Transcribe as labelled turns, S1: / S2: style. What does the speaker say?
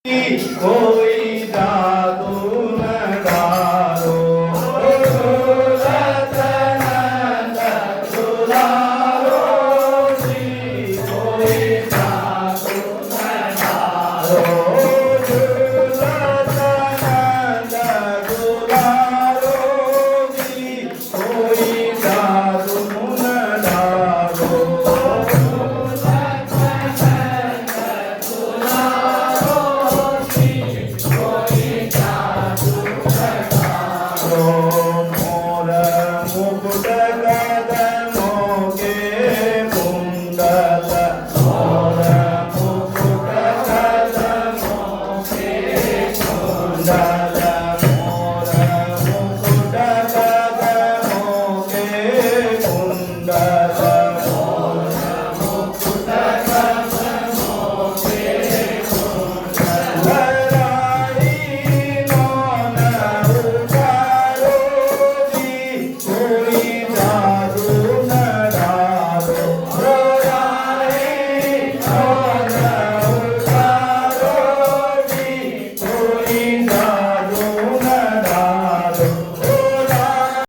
S1: કોઈ જાદુ ન ડારો રતનંદ દુલારો જી કોઈ જાદુ ન ડારો રતનંદ દુલારો જી કોઈ જાદુ ન ડારો मोर मुकुट कदमो के कुंडल मोर मुकुट कदमो के कुंडल